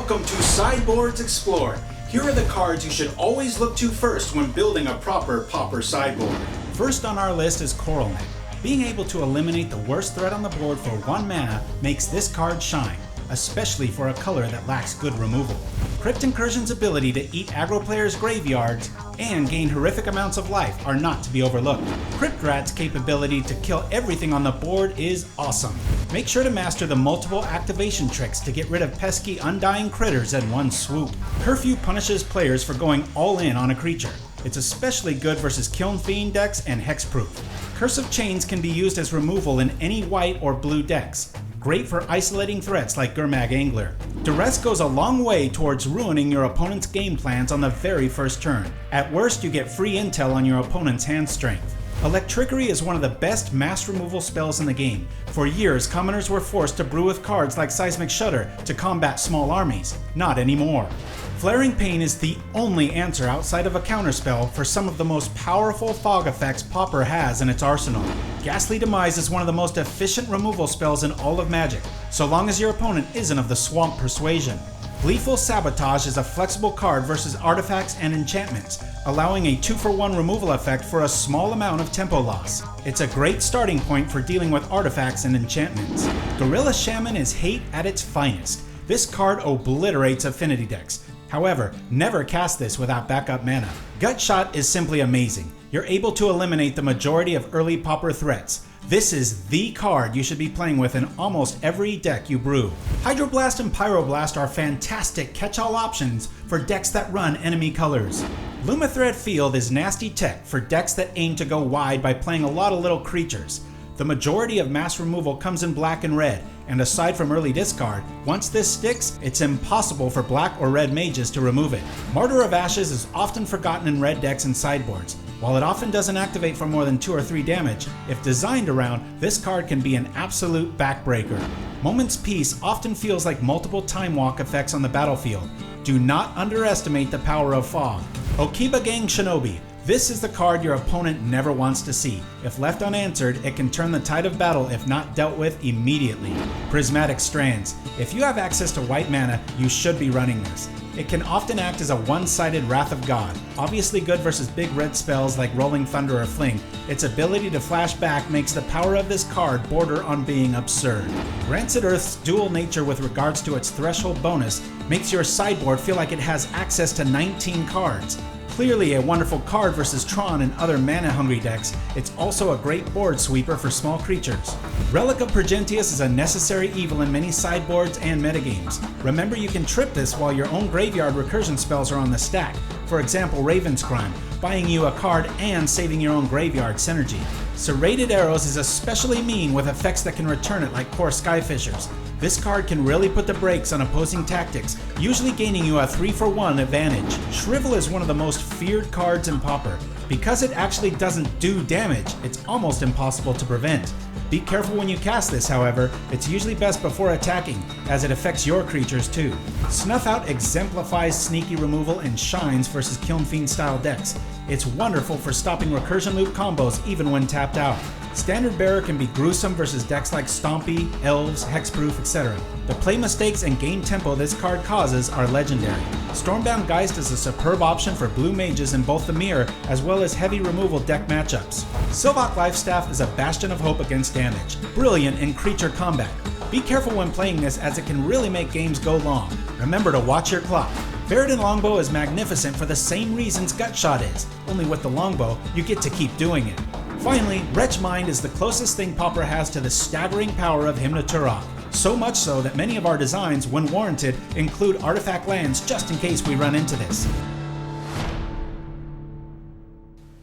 Welcome to Sideboards Explored. Here are the cards you should always look to first when building a proper Pauper sideboard. First on our list is Coral Neck. Being able to eliminate the worst threat on the board for 1 mana makes this card shine, especially for a color that lacks good removal. Crypt Incursion's ability to eat aggro players' graveyards and gain horrific amounts of life are not to be overlooked. Crypt Rat's capability to kill everything on the board is awesome. Make sure to master the multiple activation tricks to get rid of pesky undying critters in one swoop. Curfew punishes players for going all in on a creature. It's especially good versus Kiln Fiend decks and Hexproof. Curse of Chains can be used as removal in any white or blue decks. Great for isolating threats like Gurmag Angler. Duress goes a long way towards ruining your opponent's game plans on the very first turn. At worst, you get free intel on your opponent's hand strength. Electrickery is one of the best mass removal spells in the game. For years, commoners were forced to brew with cards like Seismic Shudder to combat small armies. Not anymore. Flaring Pain is the only answer outside of a counterspell for some of the most powerful fog effects Pauper has in its arsenal. Ghastly Demise is one of the most efficient removal spells in all of Magic, so long as your opponent isn't of the Swamp Persuasion. Gleeful Sabotage is a flexible card versus artifacts and enchantments, allowing a 2-for-1 removal effect for a small amount of tempo loss. It's a great starting point for dealing with artifacts and enchantments. Gorilla Shaman is hate at its finest. This card obliterates affinity decks. However, never cast this without backup mana. Gutshot is simply amazing. You're able to eliminate the majority of early Pauper threats. This is the card you should be playing with in almost every deck you brew. Hydroblast and Pyroblast are fantastic catch-all options for decks that run enemy colors. Lumathread Field is nasty tech for decks that aim to go wide by playing a lot of little creatures. The majority of mass removal comes in black and red, and aside from early discard, once this sticks, it's impossible for black or red mages to remove it. Martyr of Ashes is often forgotten in red decks and sideboards. While it often doesn't activate for more than 2 or 3 damage, if designed around, this card can be an absolute backbreaker. Moment's Peace often feels like multiple time walk effects on the battlefield. Do not underestimate the power of fog. Okiba Gang Shinobi. This is the card your opponent never wants to see. If left unanswered, it can turn the tide of battle if not dealt with immediately. Prismatic Strands. If you have access to white mana, you should be running this. It can often act as a one-sided Wrath of God. Obviously good versus big red spells like Rolling Thunder or Fling. Its ability to flash back makes the power of this card border on being absurd. Rancid Earth's dual nature with regards to its threshold bonus makes your sideboard feel like it has access to 19 cards. Clearly a wonderful card versus Tron and other mana-hungry decks, it's also a great board sweeper for small creatures. Relic of Progentius is a necessary evil in many sideboards and metagames. Remember, you can trip this while your own graveyard recursion spells are on the stack. For example, Raven's Crime, buying you a card and saving your own graveyard synergy. Serrated Arrows is especially mean with effects that can return it like Core Skyfishers. This card can really put the brakes on opposing tactics, usually gaining you a 3-for-1 advantage. Shrivel is one of the most feared cards in Pauper. Because it actually doesn't do damage, it's almost impossible to prevent. Be careful when you cast this, however. It's usually best before attacking, as it affects your creatures too. Snuff Out exemplifies sneaky removal and shines versus Kiln Fiend style decks. It's wonderful for stopping recursion loop combos even when tapped out. Standard Bearer can be gruesome versus decks like Stompy, Elves, Hexproof, etc. The play mistakes and game tempo this card causes are legendary. Stormbound Geist is a superb option for blue mages in both the mirror as well as heavy removal deck matchups. Sylvok Lifestaff is a bastion of hope against damage, brilliant in creature combat. Be careful when playing this as it can really make games go long. Remember to watch your clock. Ferretin Longbow is magnificent for the same reasons Gutshot is, only with the longbow, you get to keep doing it. Finally, Wretch Mind is the closest thing Pauper has to the staggering power of Hymn to Turok. So much so that many of our designs, when warranted, include artifact lands just in case we run into this.